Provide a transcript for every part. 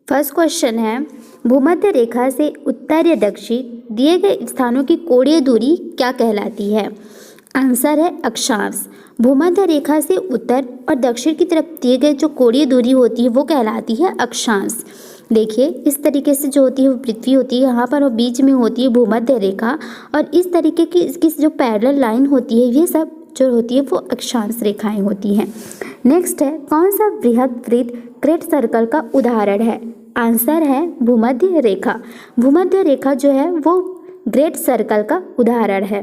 First question है, भूमध्य रेखा से उत्तर या दक्षिण दिए गए स्थानों की कोणीय दूरी क्या कहलाती है? आंसर है अक्षांश। भूमध्य रेखा से उत्तर और दक्षिण की तरफ दिए गए जो कोणीय दूरी होती है वो कहलाती है अक्षांश। देखिए इस तरीके से जो होती है वो पृथ्वी होती है यहाँ पर, और बीच में होती है भूमध्य रेखा, और इस तरीके की इसकी जो पैरेलल लाइन होती है ये सब जो होती है वो अक्षांश रेखाएं होती हैं। नेक्स्ट है, कौन सा बृहद वृत्त ग्रेट सर्कल का उदाहरण है? आंसर है भूमध्य रेखा। भूमध्य रेखा जो है वो ग्रेट सर्कल का उदाहरण है।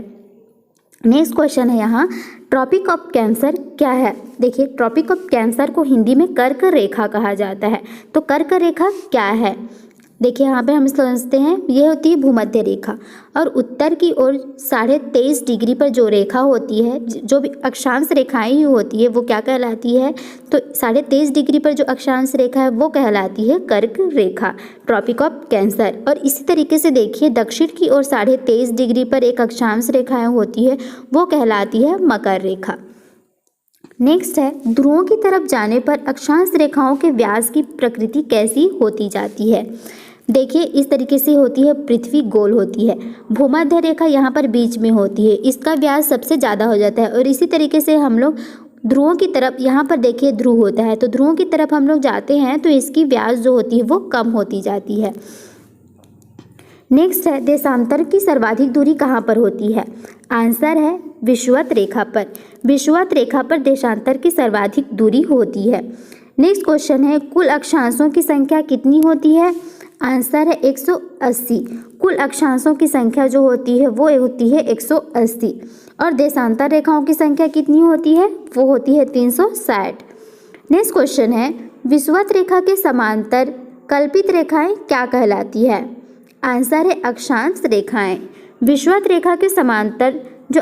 नेक्स्ट क्वेश्चन है यहाँ, ट्रॉपिक ऑफ कैंसर क्या है? देखिए ट्रॉपिक ऑफ कैंसर को हिंदी में कर्क रेखा कहा जाता है। तो कर्क रेखा क्या है? देखिए यहाँ पे हम समझते हैं ये होती है भूमध्य रेखा, और उत्तर की ओर 23.5 डिग्री पर जो रेखा होती है, जो भी अक्षांश रेखाएं ही होती है वो क्या कहलाती है? तो 23.5 डिग्री पर जो अक्षांश रेखा है वो कहलाती है कर्क रेखा, ट्रॉपिक ऑफ कैंसर। और इसी तरीके से देखिए दक्षिण की ओर 23.5 डिग्री पर एक अक्षांश रेखाएं होती है वो कहलाती है मकर रेखा। नेक्स्ट है, ध्रुवों की तरफ जाने पर अक्षांश रेखाओं के व्यास की प्रकृति कैसी होती जाती है? देखिए इस तरीके से होती है, पृथ्वी गोल होती है, भूमध्य रेखा यहाँ पर बीच में होती है, इसका व्यास सबसे ज़्यादा हो जाता है। और इसी तरीके से हम लोग ध्रुवों की तरफ, यहाँ पर देखिए ध्रुव होता है, तो ध्रुवों की तरफ हम लोग जाते हैं तो इसकी व्यास जो होती है वो कम होती जाती है। नेक्स्ट है, देशांतर की सर्वाधिक दूरी कहाँ पर होती है? आंसर है विषुवत रेखा पर। विषुवत रेखा पर देशांतर की सर्वाधिक दूरी होती है। नेक्स्ट क्वेश्चन है, कुल अक्षांशों की संख्या कितनी होती है? आंसर है 180। कुल अक्षांशों की संख्या जो होती है वो होती है 180, और देशांतर रेखाओं की संख्या कितनी होती है? वो होती है 360। नेक्स्ट क्वेश्चन है, विषुवत रेखा के समांतर कल्पित रेखाएं क्या कहलाती है? आंसर है अक्षांश रेखाएं। विषुवत रेखा के समांतर जो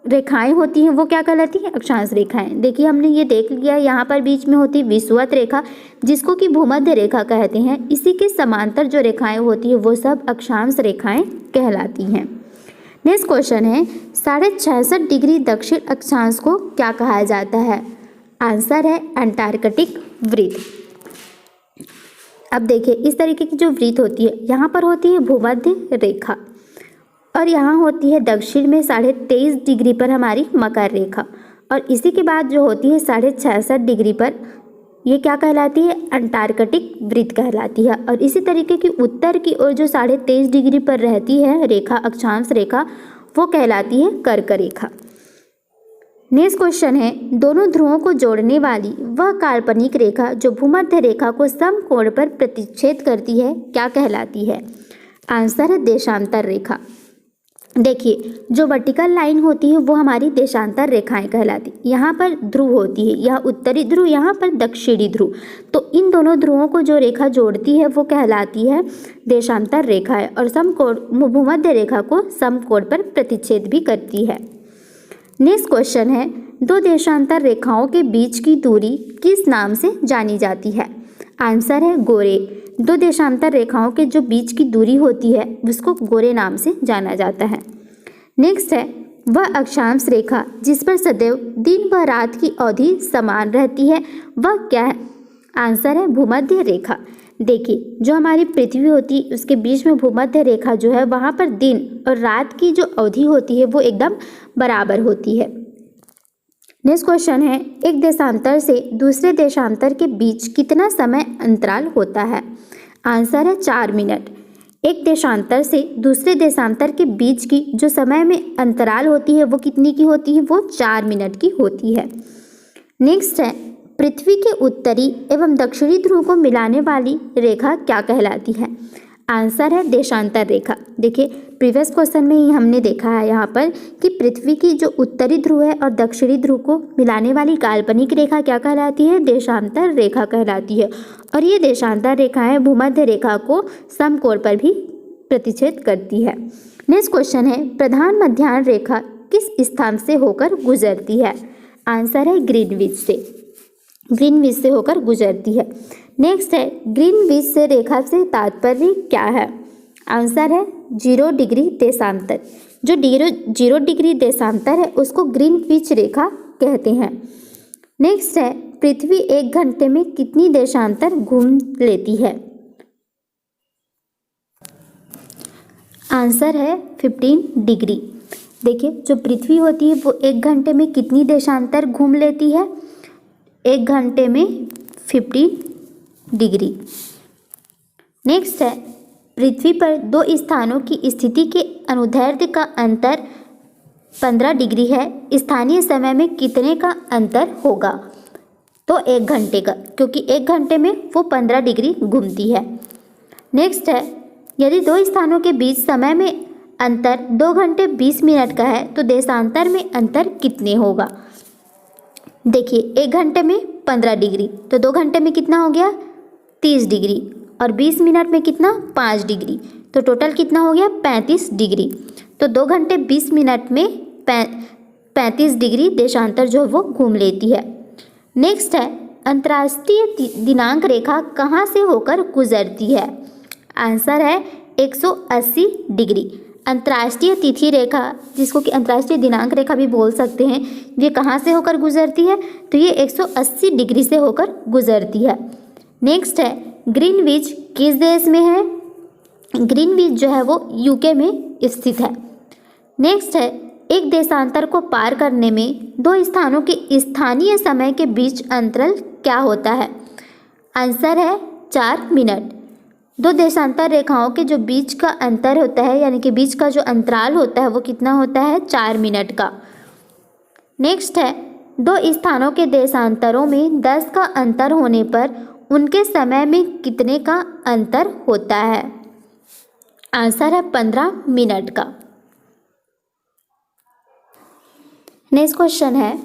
रेखाएं होती हैं वो क्या कहलाती हैं? अक्षांश रेखाएं। देखिए हमने ये देख लिया, यहाँ पर बीच में होती है विषुवत रेखा जिसको कि भूमध्य रेखा कहते हैं, इसी के समांतर जो रेखाएं होती है वो सब अक्षांश रेखाएं कहलाती हैं। नेक्स्ट क्वेश्चन है, 66.5 डिग्री दक्षिण अक्षांश को क्या कहा जाता है? आंसर है अंटार्कटिक वृत्त। अब देखिए इस तरीके की जो वृत्त होती है, यहाँ पर होती है भूमध्य रेखा, और यहाँ होती है दक्षिण में 23.5 डिग्री पर हमारी मकर रेखा, और इसी के बाद जो होती है 66.5 डिग्री पर ये क्या कहलाती है? अंटार्कटिक वृत्त कहलाती है। और इसी तरीके की उत्तर की ओर जो 23.5 डिग्री पर रहती है रेखा, अक्षांश रेखा, वो कहलाती है कर्क रेखा। नेक्स्ट क्वेश्चन है, दोनों ध्रुवों को जोड़ने वाली वह काल्पनिक रेखा जो भूमध्य रेखा को समकोण पर प्रतिच्छेद करती है क्या कहलाती है? आंसर है देशांतर रेखा। देखिए जो वर्टिकल लाइन होती है वो हमारी देशांतर रेखाएं कहलाती है। यहाँ पर ध्रुव होती है, यहाँ उत्तरी ध्रुव, यहाँ पर दक्षिणी ध्रुव, तो इन दोनों ध्रुवों को जो रेखा जोड़ती है वो कहलाती है देशांतर रेखाएं, और समकोण भूमध्य रेखा को समकोण पर प्रतिच्छेद भी करती है। नेक्स्ट क्वेश्चन है, दो देशांतर रेखाओं के बीच की दूरी किस नाम से जानी जाती है? आंसर है गोरे। दो देशांतर रेखाओं के जो बीच की दूरी होती है उसको गोरे नाम से जाना जाता है। नेक्स्ट है, वह अक्षांश रेखा जिस पर सदैव दिन व रात की अवधि समान रहती है वह क्या है? आंसर है भूमध्य रेखा। देखिए जो हमारी पृथ्वी होती है उसके बीच में भूमध्य रेखा जो है वहाँ पर दिन और रात की जो अवधि होती है वो एकदम बराबर होती है। नेक्स्ट क्वेश्चन है, एक देशांतर से दूसरे देशांतर के बीच कितना समय अंतराल होता है? आंसर है 4 मिनट। एक देशांतर से दूसरे देशांतर के बीच की जो समय में अंतराल होती है वो कितनी की होती है? वो 4 मिनट की होती है। नेक्स्ट है, पृथ्वी के उत्तरी एवं दक्षिणी ध्रुव को मिलाने वाली रेखा क्या कहलाती है? आंसर है देशांतर रेखा। देखिए प्रीवियस क्वेश्चन में ही हमने देखा है यहाँ पर कि पृथ्वी की जो उत्तरी ध्रुव है और दक्षिणी ध्रुव को मिलाने वाली काल्पनिक रेखा क्या कहलाती है? देशांतर रेखा कहलाती है, और ये देशांतर रेखाएं भूमध्य रेखा को समकोण पर भी प्रतिच्छेद करती है। नेक्स्ट क्वेश्चन है, प्रधान मध्याह्न रेखा किस स्थान से होकर गुजरती है? आंसर है ग्रीनविच से। ग्रीनविच से होकर गुजरती है। नेक्स्ट है, ग्रीनविच से रेखा से तात्पर्य क्या है? आंसर है 0 डिग्री देशांतर। जो 0 डिग्री देशांतर है उसको ग्रीनविच रेखा कहते हैं। नेक्स्ट है, पृथ्वी 1 घंटे में कितनी देशांतर घूम लेती है? आंसर है 15 डिग्री। देखिए, जो पृथ्वी होती है वो 1 घंटे में कितनी देशांतर घूम लेती है? 1 घंटे में 15 डिग्री। नेक्स्ट है, पृथ्वी पर 2 स्थानों की स्थिति के अनुदैर्ध्य का अंतर 15 डिग्री है, स्थानीय समय में कितने का अंतर होगा? तो 1 घंटे का, क्योंकि 1 घंटे में वो 15 डिग्री घूमती है। नेक्स्ट है, यदि 2 स्थानों के बीच समय में अंतर 2 घंटे 20 मिनट का है तो देशांतर में अंतर कितने होगा? देखिए, 1 घंटे में 15 डिग्री, तो 2 घंटे में कितना हो गया? 30 डिग्री, और 20 मिनट में कितना? 5 डिग्री, तो टोटल कितना हो गया? 35 डिग्री। तो 2 घंटे 20 मिनट में 35 डिग्री देशांतर जो वो घूम लेती है। नेक्स्ट है, अंतर्राष्ट्रीय दिनांक रेखा कहाँ से होकर गुजरती है? आंसर है 180 डिग्री। अंतर्राष्ट्रीय तिथि रेखा, जिसको कि अंतर्राष्ट्रीय दिनांक रेखा भी बोल सकते हैं, ये कहाँ से होकर गुजरती है? तो ये 180 डिग्री से होकर गुजरती है। नेक्स्ट है, ग्रीनविच किस देश में है? ग्रीनविच जो है वो यूके में स्थित है। नेक्स्ट है, एक देशांतर को पार करने में 2 स्थानों के स्थानीय समय के बीच अंतराल क्या होता है? आंसर है 4 मिनट। 2 देशांतर रेखाओं के जो बीच का अंतर होता है, यानी कि बीच का जो अंतराल होता है वो कितना होता है? 4 मिनट का। नेक्स्ट है, 2 स्थानों के देशांतरों में 10 का अंतर होने पर उनके समय में कितने का अंतर होता है? आंसर है 15 मिनट का। नेक्स्ट क्वेश्चन है,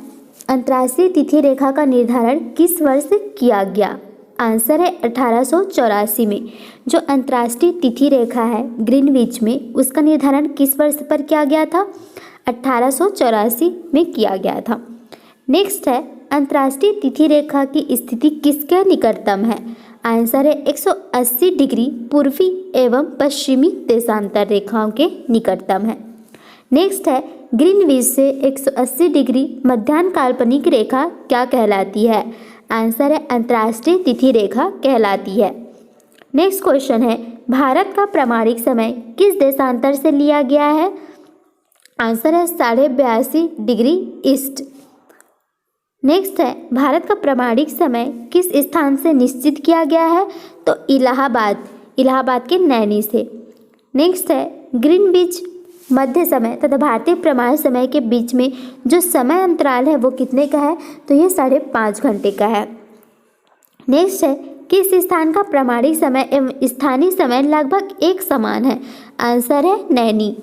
अंतर्राष्ट्रीय तिथि रेखा का निर्धारण किस वर्ष किया गया? आंसर है 1884 में। जो अंतर्राष्ट्रीय तिथि रेखा है ग्रीनविच में, उसका निर्धारण किस वर्ष पर किया गया था? 1884 में किया गया था। नेक्स्ट है, अंतर्राष्ट्रीय तिथि रेखा की स्थिति किसके निकटतम है? आंसर है 180 डिग्री पूर्वी एवं पश्चिमी देशांतर रेखाओं के निकटतम है। नेक्स्ट है, ग्रीनविच से 180 डिग्री मध्याह्न काल्पनिक रेखा क्या कहलाती है? आंसर है अंतर्राष्ट्रीय तिथि रेखा कहलाती है। नेक्स्ट क्वेश्चन है, भारत का प्रमाणिक समय किस देशांतर से लिया गया है? आंसर है 82.5 डिग्री ईस्ट। नेक्स्ट है, भारत का प्रमाणिक समय किस स्थान से निश्चित किया गया है? तो इलाहाबाद के नैनी से। नेक्स्ट है, ग्रीनविच मध्य समय तथा भारतीय प्रमाणिक समय के बीच में जो समय अंतराल है वो कितने का है? तो ये 5.5 घंटे का है। नेक्स्ट है, किस स्थान का प्रमाणिक समय एवं स्थानीय समय लगभग एक समान है? आंसर है नैनी।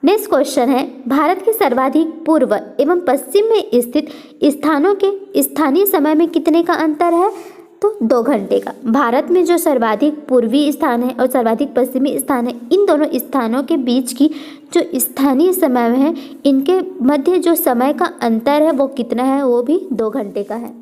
नेक्स्ट क्वेश्चन है, भारत के सर्वाधिक पूर्व एवं पश्चिम में स्थित स्थानों के स्थानीय समय में कितने का अंतर है? तो 2 घंटे का। भारत में जो सर्वाधिक पूर्वी स्थान है और सर्वाधिक पश्चिमी स्थान है, इन दोनों स्थानों के बीच की जो स्थानीय समय है, इनके मध्य जो समय का अंतर है वो कितना है? वो भी 2 घंटे का है।